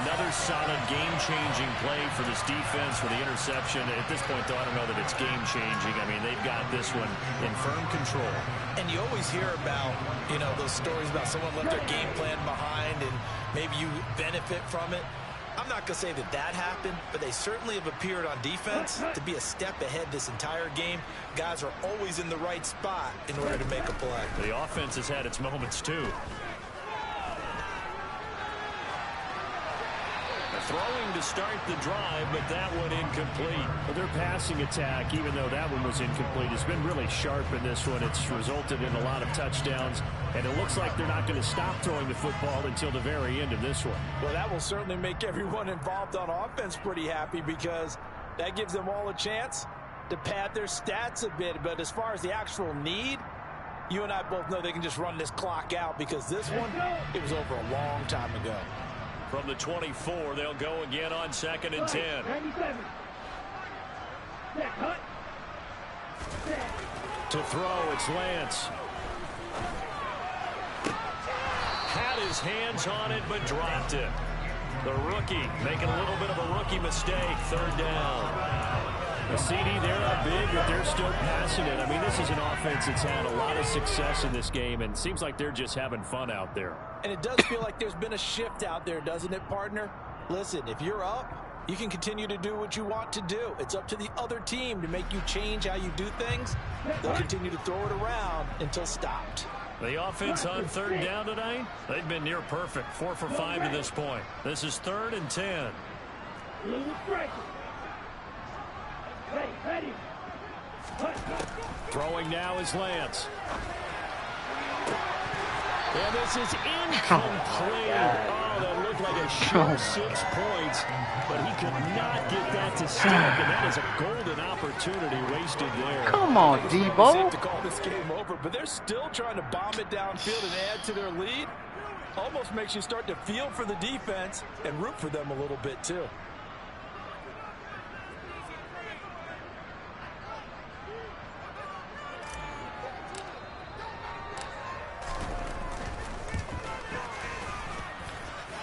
S2: Another solid game-changing play for this defense for the interception. At this point, though, I don't know that it's game-changing. I mean, they've got this one in firm control.
S4: And you always hear about, you know, those stories about someone left their game plan behind and maybe you benefit from it. I'm not going to say that that happened, but they certainly have appeared on defense to be a step ahead this entire game. Guys are always in the right spot in order to make a play.
S2: The offense has had its moments, too. Throwing to start the drive, but that one incomplete. Well, their passing attack, even though that one was incomplete, has been really sharp in this one. It's resulted in a lot of touchdowns, and it looks like they're not going to stop throwing the football until the very end of this one.
S4: Well, that will certainly make everyone involved on offense pretty happy because that gives them all a chance to pad their stats a bit. But as far as the actual need, you and I both know they can just run this clock out because this one, it was over a long time ago.
S2: From the 24, they'll go again on 2nd and 10.
S3: 97. Cut.
S2: To throw, it's Lance. Had his hands on it, but dropped it. The rookie making a little bit of a rookie mistake. Third down. The CD, they're not big, but they're still passing it. I mean, this is an offense that's had a lot of success in this game, and seems like they're just having fun out there.
S4: And it does feel like there's been a shift out there, doesn't it, partner? Listen, if you're up, you can continue to do what you want to do. It's up to the other team to make you change how you do things. They'll continue to throw it around until stopped.
S2: The offense on third down tonight, they've been near perfect. 4 for 5 to this point. This is 3rd and 10. Throwing now is Lance.
S1: And this is incomplete. Oh, that looked like a sure 6 points, but he could not get that to stick, and that is a golden opportunity wasted there.
S5: Come on, Debo.
S4: Safe to call this game over, but they're still trying to bomb it downfield and add to their lead. Almost makes you start to feel for the defense and root for them a little bit too.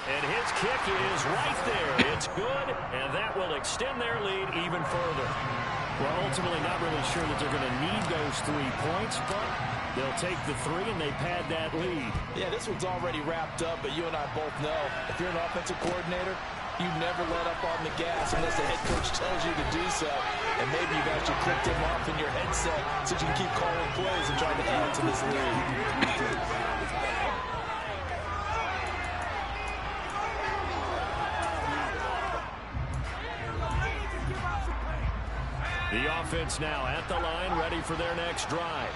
S1: And his kick is right there. It's good, and that will extend their lead even further. Well, ultimately not really sure that they're going to need those 3 points, but they'll take the 3 and they pad that lead.
S4: Yeah, this one's already wrapped up, but you and I both know if you're an offensive coordinator, you never let up on the gas unless the head coach tells you to do so. And maybe you've actually clicked him off in your headset so you can keep calling plays and trying to add to this lead.
S1: The offense now at the line, ready for their next drive.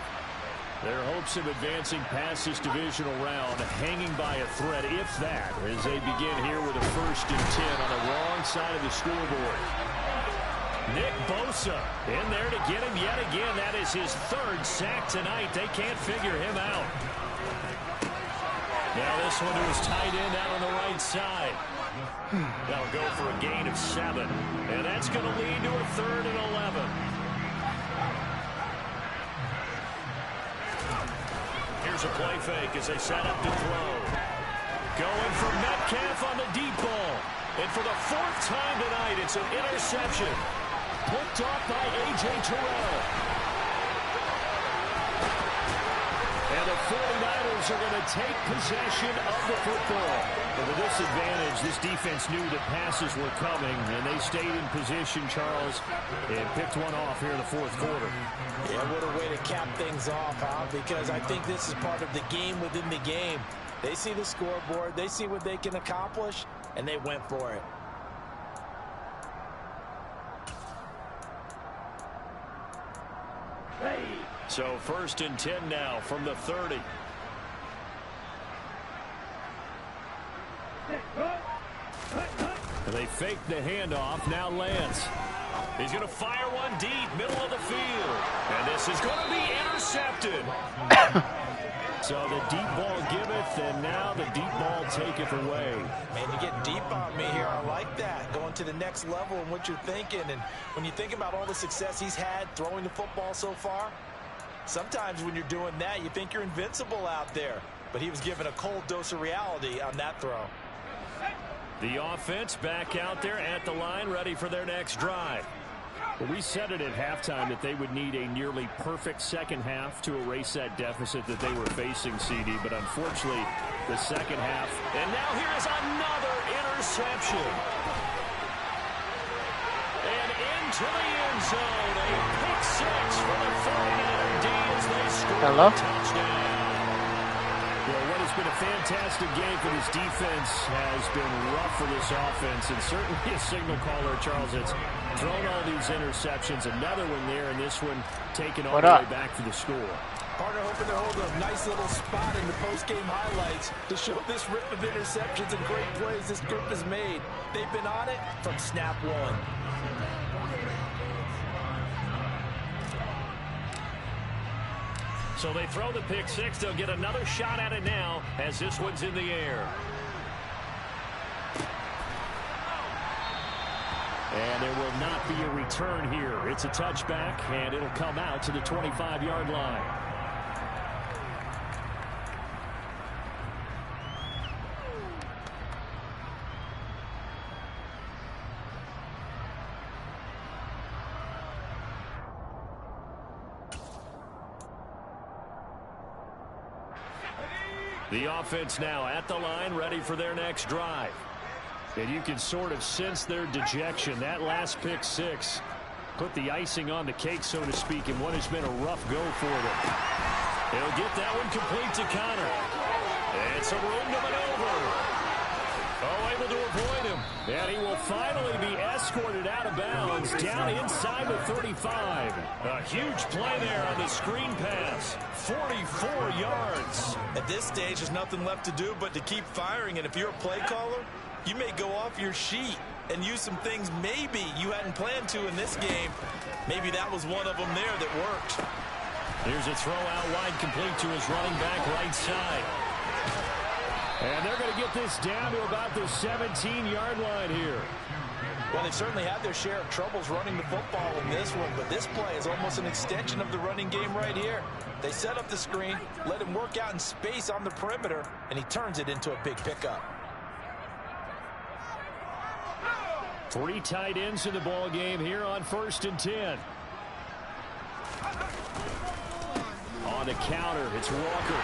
S1: Their hopes of advancing past this divisional round hanging by a thread, if that, as they begin here with a 1st and 10 on the wrong side of the scoreboard. Nick Bosa in there to get him yet again. That is his 3rd sack tonight. They can't figure him out. Now this one to his tight end out on the right side. That'll go for a gain of 7. And that's going to lead to a 3rd and 11. Here's a play fake as they set up to throw. Going for Metcalf on the deep ball. And for the 4th time tonight, it's an interception. Picked off by A.J. Terrell. And the 49ers are going to take possession of the football. But with this advantage, this defense knew that passes were coming, and they stayed in position, Charles, and picked one off here in the 4th quarter.
S4: Yeah, what a way to cap things off, huh? Because I think this is part of the game within the game. They see the scoreboard, they see what they can accomplish, and they went for it.
S1: So 1st and 10 now from the 30. And they fake the handoff. Now Lance. He's going to fire one deep, middle of the field. And this is going to be intercepted. So the deep ball giveth, and now the deep ball taketh away.
S4: Man, you get deep on me here. I like that. Going to the next level and what you're thinking. And when you think about all the success he's had throwing the football so far, sometimes when you're doing that, you think you're invincible out there. But he was given a cold dose of reality on that throw.
S1: The offense back out there at the line, ready for their next drive. Well, we said it at halftime that they would need a nearly perfect second half to erase that deficit that they were facing, CD. But unfortunately, the second half. And now here is another interception. And into the end zone. A pick 6 for the 49er D as they score a touchdown. Well, what has been a fantastic game for this defense has been rough for this offense, and certainly a signal caller, Charles, that's thrown all these interceptions. Another one there, and this one taken all the way back for the score.
S4: Partner hoping to hold a nice little spot in the post-game highlights to show this rip of interceptions and great plays this group has made. They've been on it from snap 1.
S1: So they throw the pick 6. They'll get another shot at it now as this one's in the air. And there will not be a return here. It's a touchback, and it'll come out to the 25-yard line. The offense now at the line, ready for their next drive. And you can sort of sense their dejection. That last pick 6 put the icing on the cake, so to speak, in what has been a rough go for them. They'll get that one complete to Connor. And some room to maneuver. Oh, able to avoid him. And he will finally be escorted out of bounds down inside the 35. A huge play there on the screen pass. 44 yards.
S4: At this stage, there's nothing left to do but to keep firing. And if you're a play caller, you may go off your sheet and use some things maybe you hadn't planned to in this game. Maybe that was one of them there that worked.
S1: Here's a throw out wide, complete to his running back right side. And they're going to get this down to about the 17-yard line here.
S4: Well, they've certainly had their share of troubles running the football in this one, but this play is almost an extension of the running game right here. They set up the screen, let him work out in space on the perimeter, and he turns it into a big pickup.
S1: 3 tight ends in the ball game here on 1st and 10. On the counter, it's Walker.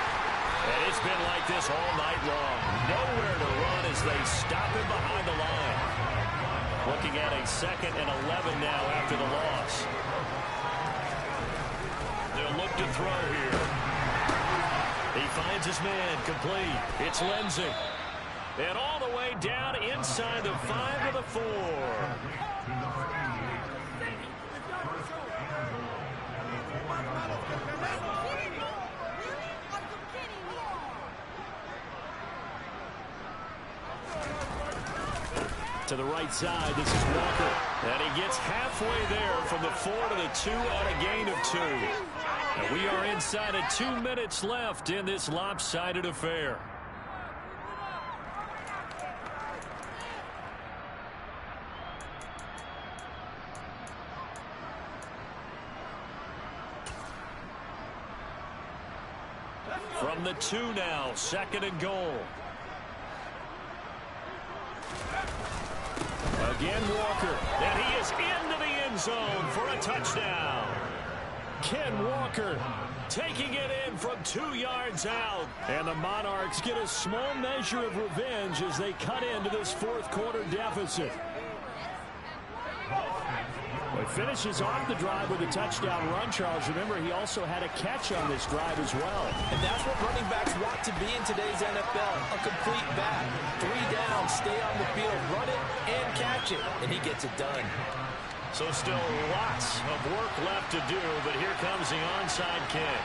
S1: And it's been like this all night long. Nowhere to run as they stop him behind the line. Looking at a 2nd and 11 now after the loss. They'll look to throw here. He finds his man complete. It's Lindsay. And all the way down inside the 5 to the 4. To the right side, this is Walker. And he gets halfway there from the 4 to the 2 on a gain of 2. And we are inside of 2 minutes left in this lopsided affair. From the 2 now, 2nd and goal. Again, Walker, and he is into the end zone for a touchdown. Ken Walker taking it in from 2 yards out. And the Monarchs get a small measure of revenge as they cut into this 4th quarter deficit. Well, he finishes off the drive with a touchdown run, Charles. Remember, he also had a catch on this drive as well.
S4: And that's what running backs want to be in today's NFL, a complete back. 3 down, stay on the field, run it, and catch it. And he gets it done.
S1: So still lots of work left to do, but here comes the onside kick.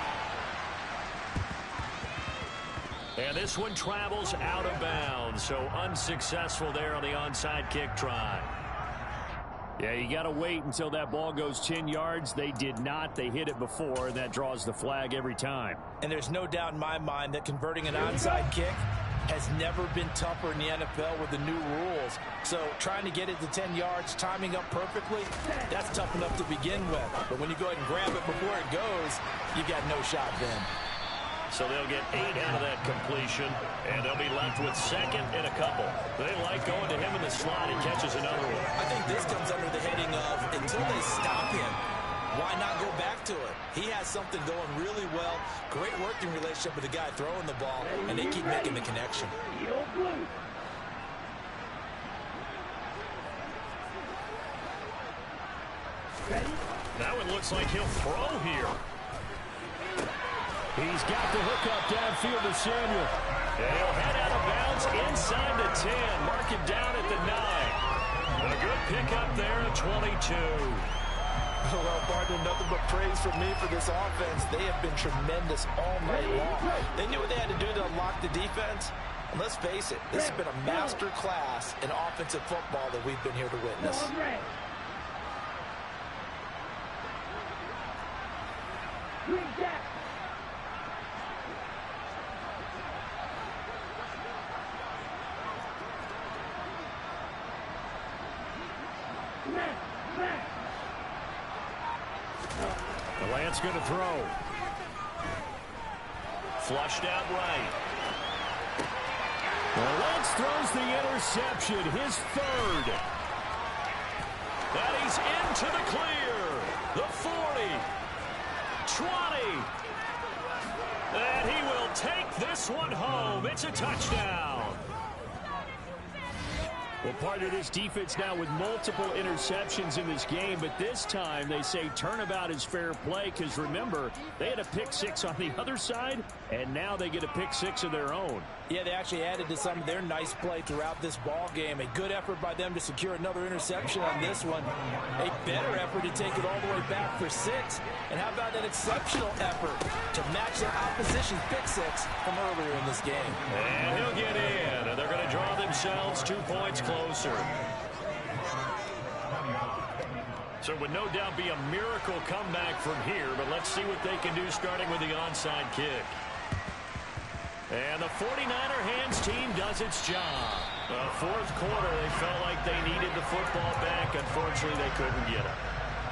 S1: And this one travels out of bounds, so unsuccessful there on the onside kick try. Yeah, you got to wait until that ball goes 10 yards. They did not. They hit it before, and that draws the flag every time.
S4: And there's no doubt in my mind that converting an onside kick has never been tougher in the NFL with the new rules. So trying to get it to 10 yards, timing up perfectly, that's tough enough to begin with. But when you go ahead and grab it before it goes, you got no shot then.
S1: So they'll get 8 out of that completion, and they'll be left with 2nd and a couple. They like going to him in the slot. He catches another one.
S4: I think this comes under the heading of until they stop him, why not go back to it? He has something going really well. Great working relationship with the guy throwing the ball, and they keep making the connection.
S1: That one looks like he'll throw here. He's got the hook up downfield to Samuel. And he'll head out of bounds inside the 10. Mark him down at the 9. A good pickup there at 22.
S4: Well, partner, nothing but praise from me for this offense. They have been tremendous all night long. They knew what they had to do to unlock the defense. And let's face it, this has been a master class in offensive football that we've been here to witness.
S1: The Lance going to throw. Flushed out right. Well, Lance throws the interception, his 3rd. And he's into the clear. The 40. 20. And he will take this one home. It's a touchdown.
S2: Well, part of this defense now with multiple interceptions in this game, but this time they say turnabout is fair play because, remember, they had a pick six on the other side, and now they get a pick six of their own.
S4: Yeah, they actually added to some of their nice play throughout this ball game. A good effort by them to secure another interception on this one. A better effort to take it all the way back for 6. And how about an exceptional effort to match their opposition's pick six from earlier in this game?
S2: And he'll get in, and they're going to draw themselves 2 points closer. So it would no doubt be a miracle comeback from here, but let's see what they can do starting with the onside kick. And the 49er hands team does its job. The fourth quarter, they felt like they needed the football back. Unfortunately, they couldn't get it.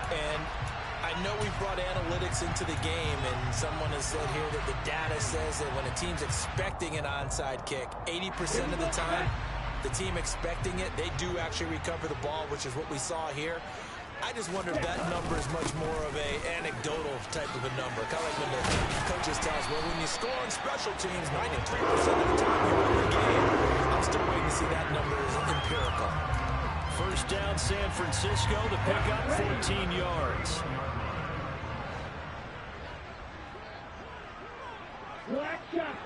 S4: And I know we brought analytics into the game, and someone has said here that the data says that when a team's expecting an onside kick, 80% of the time, the team expecting it, they do actually recover the ball, which is what we saw here. I just wonder if that number is much more of a anecdotal type of a number. Kind of like when the coaches tell us, well, when you score on special teams, 93% of the time you win the game. I'm still waiting to see that number is empirical.
S2: First down, San Francisco. The pickup, 14 yards.
S3: Black shot.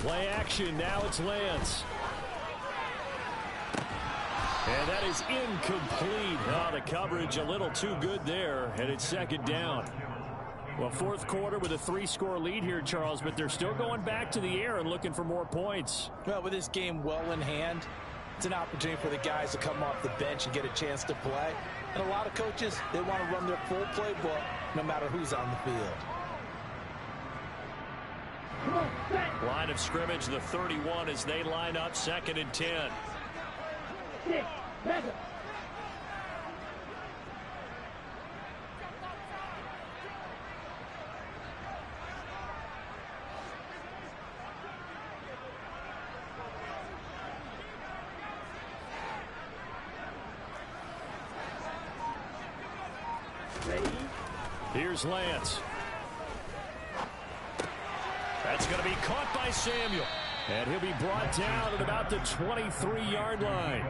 S2: Play action. Now it's Lance. And that is incomplete. Oh, the coverage a little too good there, and it's second down. Well, fourth quarter with a 3-score lead here, Charles, but they're still going back to the air and looking for more points.
S4: Well, with this game well in hand, it's an opportunity for the guys to come off the bench and get a chance to play. And a lot of coaches, they want to run their full playbook no matter who's on the field.
S2: Line of scrimmage, the 31 as they line up, 2nd and 10.
S3: 6, 7.
S2: Here's Lance. That's going to be caught by Samuel. And he'll be brought down at about the 23-yard line.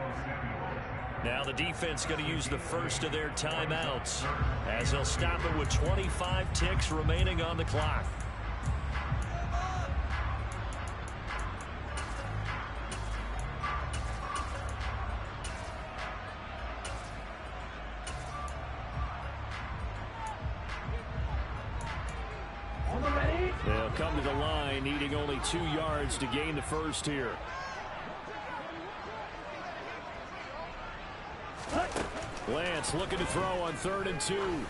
S2: Now the defense going to use the first of their timeouts as they'll stop it with 25 ticks remaining on the clock. They'll come to the line, needing only 2 yards to gain the first here. Lance looking to throw on 3rd and 2. And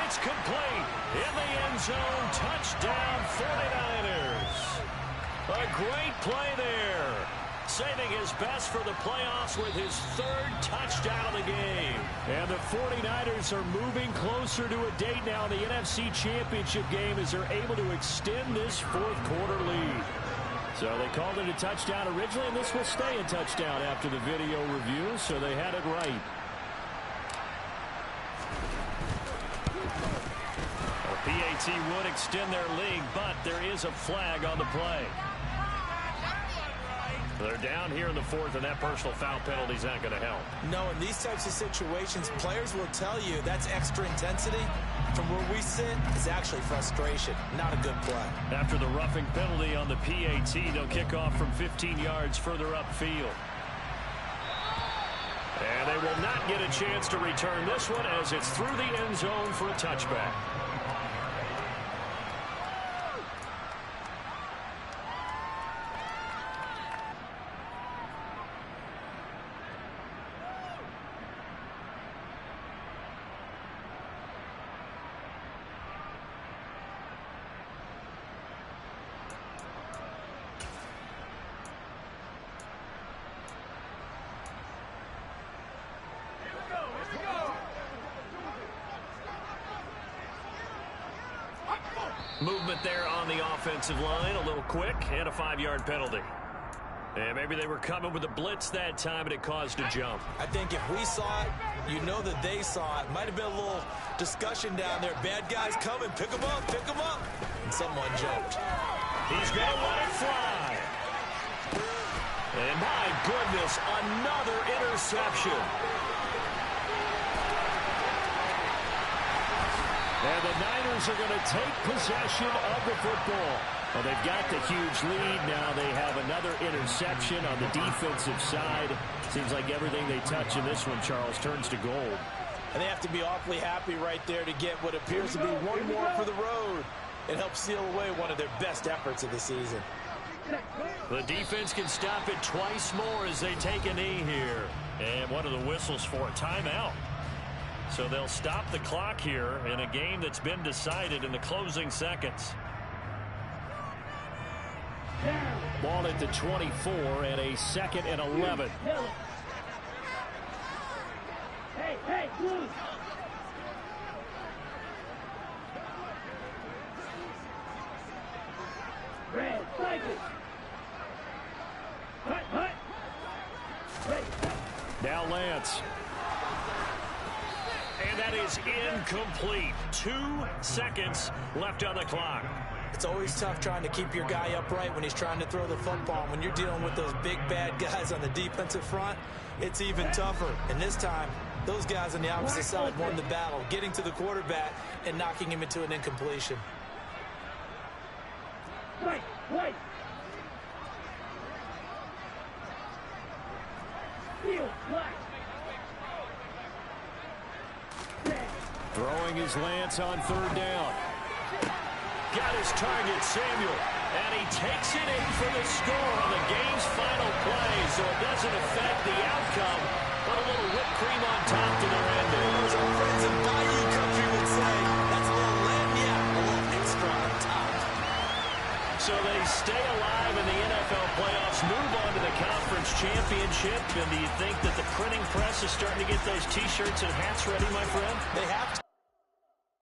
S2: it's complete. In the end zone, touchdown 49ers. A great play there. Saving his best for the playoffs with his 3rd touchdown of the game. And the 49ers are moving closer to a date now in the NFC Championship game as they're able to extend this fourth quarter lead. So they called it a touchdown originally, and this will stay a touchdown after the video review, so they had it right. The PAT would extend their lead, but there is a flag on the play. They're down here in the 4th, and that personal foul penalty is not going to help.
S4: No, in these types of situations, players will tell you that's extra intensity. From where we sit, it's actually frustration, not a good play.
S2: After the roughing penalty on the PAT, they'll kick off from 15 yards further upfield. And they will not get a chance to return this one as it's through the end zone for a touchback. Movement there on the offensive line, a little quick, and a 5-yard penalty. And maybe they were coming with a blitz that time, and it caused a jump.
S4: I think if we saw it, you know that they saw it. Might have been a little discussion down there. Bad guys coming, pick them up, and someone jumped.
S2: He's going to let it fly. And my goodness, another interception. And the Niners are going to take possession of the football. Well, they've got the huge lead. Now they have another interception on the defensive side. Seems like everything they touch in this one, Charles, turns to gold.
S4: And they have to be awfully happy right there to get what appears to be one more for the road. It helps seal away one of their best efforts of the season.
S2: The defense can stop it twice more as they take a knee here. And what are the whistles for? Timeout. So they'll stop the clock here in a game that's been decided in the closing seconds. Ball at the 24 and a 2nd and 11.
S3: Hey, Blue. Red, cycle. Hut.
S2: Now Lance. And that is incomplete. 2 seconds left on the clock.
S4: It's always tough trying to keep your guy upright when he's trying to throw the football. When you're dealing with those big, bad guys on the defensive front, it's even tougher. And this time, those guys on the opposite side won the battle, getting to the quarterback and knocking him into an incompletion.
S3: Wait. Field, black.
S2: Throwing his Lance on 3rd down. Got his target, Samuel. And he takes it in for the score on the game's final play, so it doesn't affect the outcome, but a little whipped cream on top to their ending.
S4: As our friends in Bayou Country would say, that's a little lagniappe, a little extra on top.
S2: So they stay alive in the NFL playoffs, move on to the conference championship, and do you think that the printing press is starting to get those T-shirts and hats ready, my friend?
S4: They have to.